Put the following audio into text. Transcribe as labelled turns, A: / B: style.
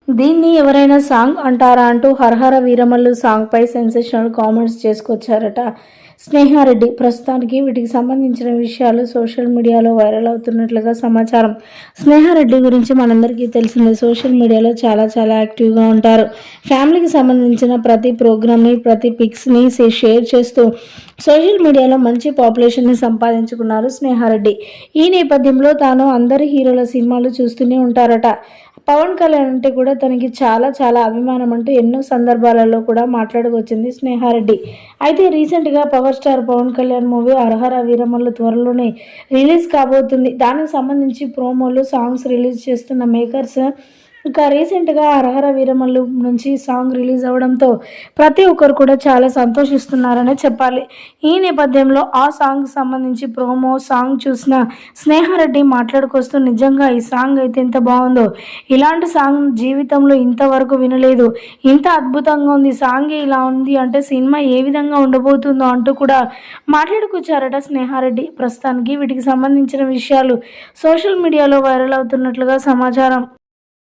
A: దీన్ని ఎవరైనా సాంగ్ అంటారా అంటూ హరహర వీరమల్లు సాంగ్పై సెన్సేషనల్ కామెంట్స్ చేసుకొచ్చారట స్నేహారెడ్డి. ప్రస్తుతానికి వీటికి సంబంధించిన విషయాలు సోషల్ మీడియాలో వైరల్ అవుతున్నట్లుగా సమాచారం. స్నేహారెడ్డి గురించి మనందరికీ తెలిసిందే. సోషల్ మీడియాలో చాలా యాక్టివ్గా ఉంటారు. ఫ్యామిలీకి సంబంధించిన ప్రతి ప్రోగ్రామ్ని, ప్రతి పిక్స్ని షేర్ చేస్తూ సోషల్ మీడియాలో మంచి పాపులేషన్ని సంపాదించుకున్నారు స్నేహారెడ్డి. ఈ నేపథ్యంలో తాను అందరి హీరోల సినిమాలు చూస్తూనే ఉంటారట. పవన్ కళ్యాణ్ అంటే కూడా తనకి చాలా అభిమానం అంటూ ఎన్నో సందర్భాలలో కూడా మాట్లాడుకొచ్చింది స్నేహారెడ్డి. అయితే రీసెంట్గా power star Pawan Kalyan movie Hari Hara Veera Mallu త్వరలోనే రిలీజ్ కాబోతుంది. దానికి సంబంధించి ప్రోమోలు, సాంగ్స్ రిలీజ్ చేస్తున్న మేకర్స్ ఇక రీసెంట్గా హరహర వీరమల్లు నుంచి సాంగ్ రిలీజ్ అవడంతో ప్రతి ఒక్కరు కూడా చాలా సంతోషిస్తున్నారనే చెప్పాలి. ఈ నేపథ్యంలో ఆ సాంగ్కి సంబంధించి ప్రోమో సాంగ్ చూసిన స్నేహారెడ్డి మాట్లాడుకొస్తూ, నిజంగా ఈ సాంగ్ అయితే ఎంత బాగుందో, ఇలాంటి సాంగ్ జీవితంలో ఇంతవరకు వినలేదు, ఇంత అద్భుతంగా ఉంది, సాంగ్ ఇలా ఉంది అంటే సినిమా ఏ విధంగా ఉండబోతుందో అంటూ కూడా మాట్లాడుకొచ్చారట స్నేహారెడ్డి. ప్రస్తుతానికి వీటికి సంబంధించిన విషయాలు సోషల్ మీడియాలో వైరల్ అవుతున్నట్లుగా సమాచారం.